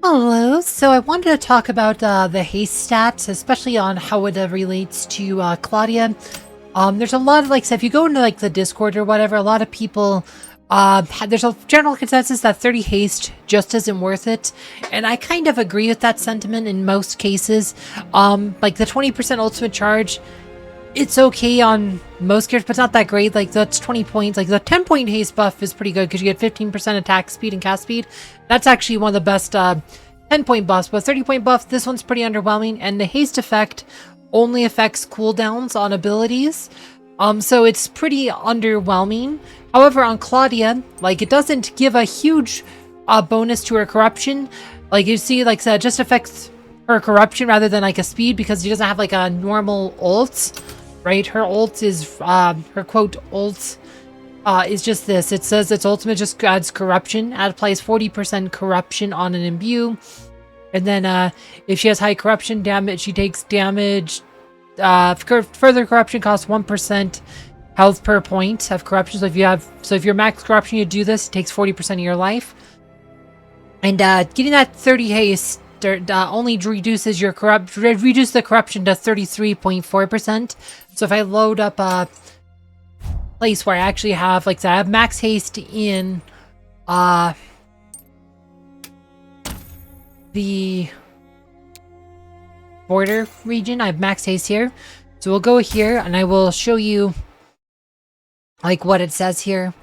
Hello. So I wanted to talk about the haste stats, especially on how it relates to Claudia. There's a lot of so if you go into like the Discord or whatever, a lot of people there's a general consensus that 30 haste just isn't worth it, and I kind of agree with that sentiment in most cases. Like the 20% ultimate charge, it's okay on most characters, but it's not that great. Like that's 20 points. Like the 10-point haste buff is pretty good because you get 15% attack speed and cast speed. That's actually one of the best 10-point buffs. But 30-point buff, this one's pretty underwhelming. And the haste effect only affects cooldowns on abilities. So it's pretty underwhelming. However, on Claudia, like it doesn't give a huge bonus to her corruption. Like you see, like that just affects her corruption rather than like a speed because she doesn't have like a normal ult. Right, her ult is her quote ult is just this. It says its ultimate just adds corruption. It applies 40% corruption on an imbue, and then if she has high corruption damage, she takes damage. Further corruption costs 1% health per point of corruption. So if you're max corruption, you do this, it takes 40% of your life. And getting that 30 haste only reduces your reduce the corruption to 33.4%. So if I load up a place where I actually have I have max haste in the border region, I have max haste here. So we'll go here and I will show you like what it says here.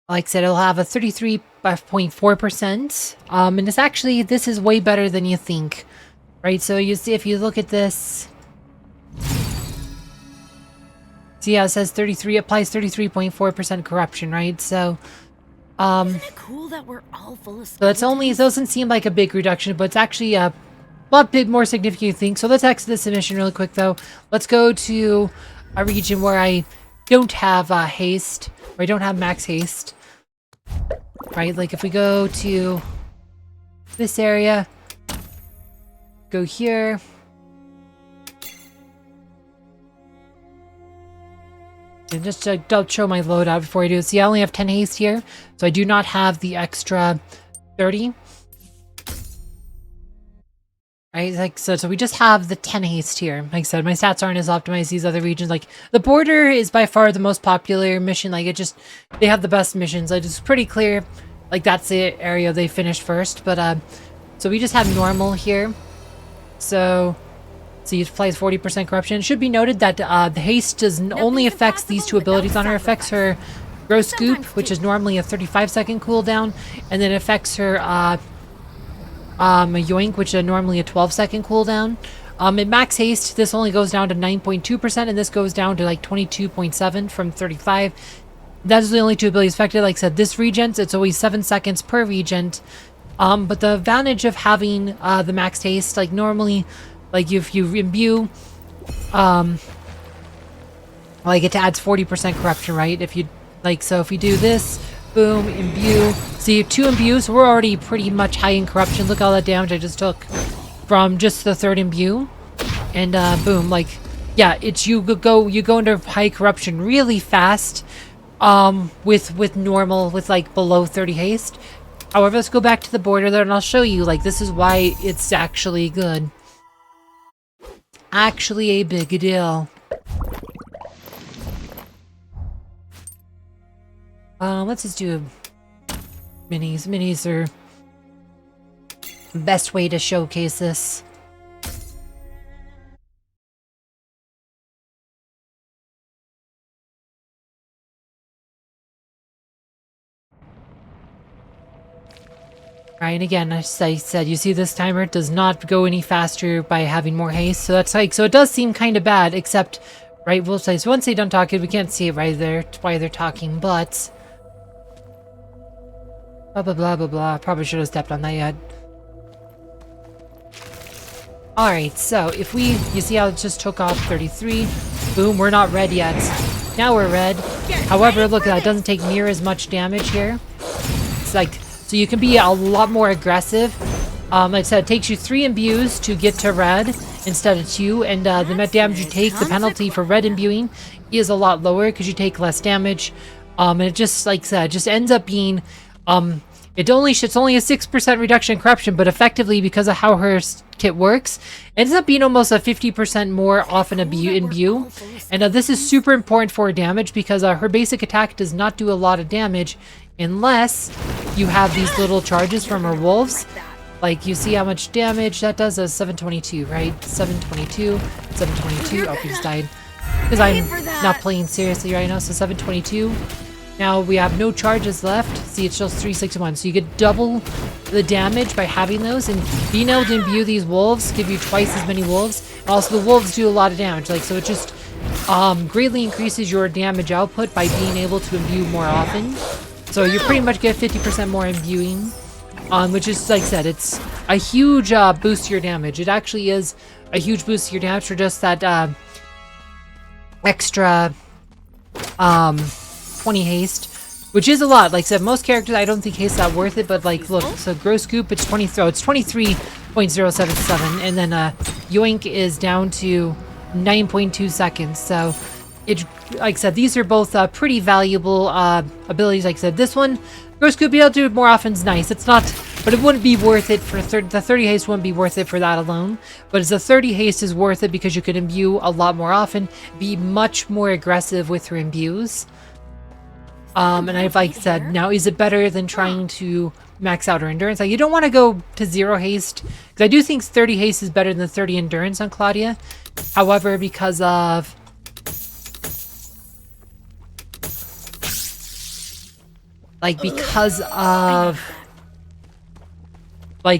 Like I said, it'll have a 33.4%. And this is way better than you think. Right, so you see if you look at this. See how it says 33 applies 33.4% corruption, right? So Isn't it cool that we're all full of so it's only, it doesn't seem like a big reduction, but it's actually a lot bit more significant you think. So let's exit the submission really quick though. Let's go to a region where I don't have haste, or I don't have max haste. Right, like if we go to this area, go here. And just to show my loadout before I do. See, I only have 10 haste here, so I do not have the extra 30. Right, so we just have the 10 haste here. Like I said, my stats aren't as optimized as these other regions. Like the border is by far the most popular mission. Like they have the best missions. Like it's pretty clear. Like that's the area they finished first. But so we just have normal here. So it applies 40% corruption. It should be noted that the haste only affects these two abilities on her. Affects her gross scoop, which is normally a 35-second cooldown, and then affects her a yoink, which is normally a 12-second cooldown. At max haste, this only goes down to 9.2%, and this goes down to like 22.7 from 35. That's the only two abilities affected. Like I said, this regent, it's always 7 seconds per regent. But the advantage of having the max haste, like normally, like if you imbue, like it adds 40% corruption, right? If you so if you do this, boom, imbue. See, 2 imbues, we're already pretty much high in corruption. Look at all that damage I just took from just the 3rd imbue, and boom, like yeah, it's you go into high corruption really fast. With normal, with like below 30 haste. However, let's go back to the border there and I'll show you, like, this is why it's actually good. Actually a big deal. Let's just do minis. Minis are the best way to showcase this. Right, and again, as I said, you see this timer does not go any faster by having more haste, so that's like, so it does seem kind of bad, except, right, we'll say, so once they done talking, we can't see it right there, it's why they're talking, but, blah, blah, blah, blah, blah, probably should have stepped on that yet. Alright, so if we, you see how it just took off 33, boom, we're not red yet, now we're red, however, look, that doesn't take near as much damage here, it's like, so you can be a lot more aggressive. Like I said, it takes you 3 imbues to get to red instead of 2, and the damage you take, the penalty for red imbuing, is a lot lower because you take less damage. And it just, like I said, just ends up being It's only a 6% reduction in corruption, but effectively, because of how her kit works, it ends up being almost a 50% more often imbue. And this is super important for her damage, because her basic attack does not do a lot of damage unless you have these little charges from her wolves. Like, you see how much damage that does? 722, right? 722, 722. Oh, he just died. Because I'm not playing seriously right now, so 722. Now we have no charges left. See, it's just 361. So you get double the damage by having those, and being able to imbue these wolves give you twice as many wolves. And also, the wolves do a lot of damage. Like, so it just greatly increases your damage output by being able to imbue more often. So you pretty much get 50% more imbuing, which is, like I said, it's a huge boost to your damage. It actually is a huge boost to your damage for just that extra 20 haste, which is a lot. Like I said, most characters, I don't think haste is that worth it, but like, look, so gross scoop, it's 23.077, and then yoink is down to 9.2 seconds. So it, like I said, these are both pretty valuable abilities. Like I said, this one, gross scoop, be able to do it more often is nice. It's not, but it wouldn't be worth it for the 30 haste wouldn't be worth it for that alone. But as the 30 haste is worth it because you can imbue a lot more often, be much more aggressive with your imbues. And I've, like said, now is it better than trying to max out her endurance? Like, you don't want to go to 0 haste, because I do think 30 haste is better than 30 endurance on Claudia. However, because of like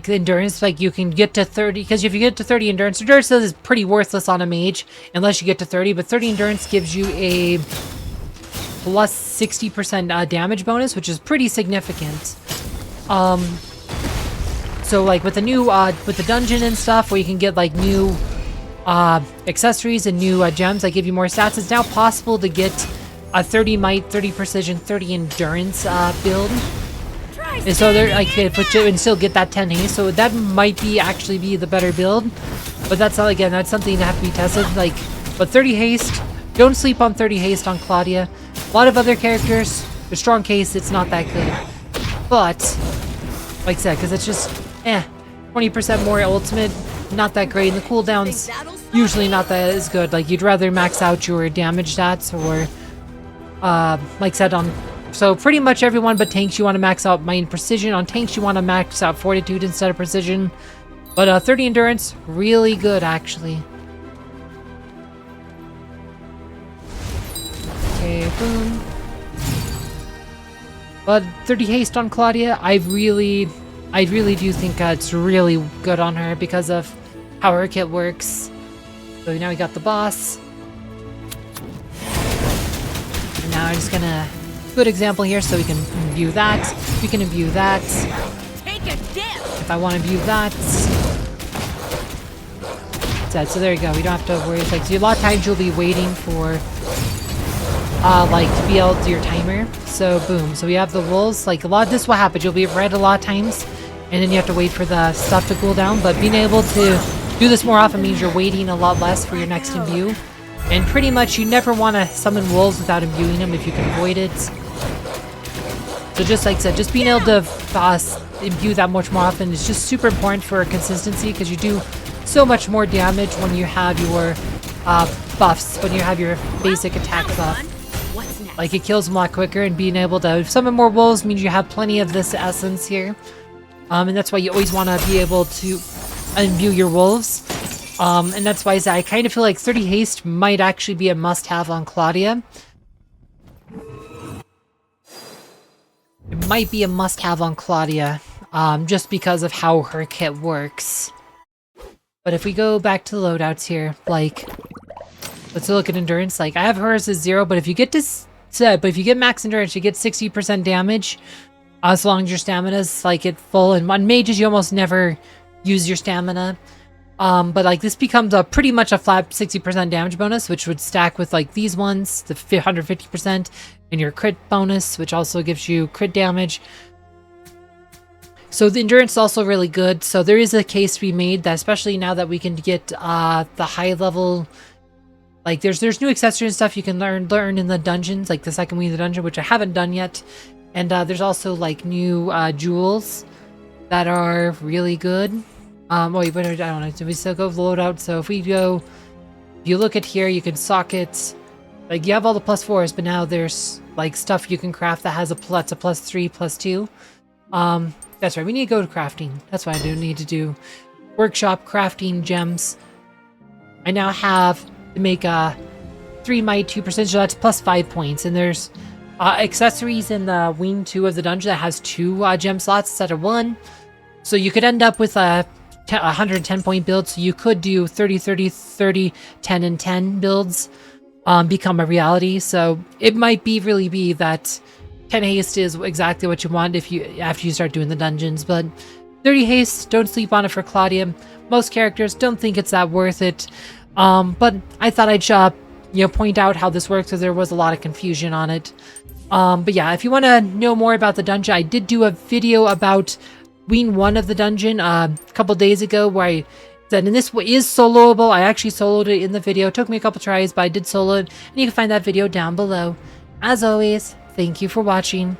endurance, like you can get to 30, because if you get to 30 endurance is pretty worthless on a mage unless you get to 30, but 30 endurance gives you a plus 60% damage bonus, which is pretty significant. So like with the new with the dungeon and stuff, where you can get like new accessories and new gems that give you more stats, it's now possible to get a 30 might, 30 precision, 30 endurance build. And so they're like, put you and still get that 10 haste. So that might be actually be the better build, but that's all, again, that's something that have to be tested. Like, but 30 haste, don't sleep on 30 haste on Claudia. A lot of other characters, the strong case, it's not that good. But like I said, because it's just 20% more ultimate, not that great, and the cooldown's usually not that as good. Like, you'd rather max out your damage stats, or like I said, on so pretty much everyone but tanks, you want to max out might and precision. On tanks, you want to max out fortitude instead of precision. But 30 endurance, really good actually. Okay, boom. But 30 haste on Claudia, I really do think it's really good on her because of how her kit works. So now we got the boss. And now I'm just gonna good example here, so we can imbue that. We can imbue that. Take a dip. If I want to imbue that. So there you go. We don't have to worry. It's like, so a lot of times you'll be waiting for like to be able to do your timer. So boom. So we have the wolves. Like, a lot of this will happen. You'll be red a lot of times, and then you have to wait for the stuff to cool down. But being able to do this more often means you're waiting a lot less for your next imbue. And pretty much you never want to summon wolves without imbuing them if you can avoid it. So just like I said, just being able to imbue that much more often is just super important for consistency, because you do so much more damage when you have your buffs, when you have your basic attack buff. Like, it kills them a lot quicker, and being able to summon more wolves means you have plenty of this essence here. And that's why you always want to be able to imbue your wolves. And that's why I kind of feel like 30 haste might actually be a must-have on Claudia. It might be a must-have on Claudia, just because of how her kit works. But if we go back to the loadouts here, like, let's look at endurance. Like, I have hers as 0, but if you get max endurance, you get 60% damage, as long as your stamina's like at full. And on mages, you almost never use your stamina. But like, this becomes a pretty much a flat 60% damage bonus, which would stack with like these ones, the 150%, and your crit bonus, which also gives you crit damage. So the endurance is also really good. So there is a case to be made that, especially now that we can get the high level, like there's new accessories and stuff you can learn in the dungeons, like the second week of the dungeon, which I haven't done yet. And there's also like new jewels that are really good. Wait, I don't know. So we still go loadout. So if you look at here, you can socket. Like you have all the +4s, but now there's like stuff you can craft that has a +3, +2. That's right. We need to go to crafting. That's why I do need to do workshop crafting gems. I now have to make 3 might, 2%, so that's +5 points. And there's accessories in the wing 2 of the dungeon that has 2 gem slots instead of 1. So you could end up with a 110 point build. So you could do 30, 30, 30, 10, and 10 builds become a reality. So it might really be that 10 haste is exactly what you want after you start doing the dungeons. But 30 haste, don't sleep on it for Claudia. Most characters don't think it's that worth it. But I thought I'd point out how this works because there was a lot of confusion on it. But yeah, if you want to know more about the dungeon, I did do a video about Wing 1 of the dungeon a couple days ago where I said, and this is soloable. I actually soloed it in the video. It took me a couple tries, but I did solo it, and you can find that video down below. As always, thank you for watching.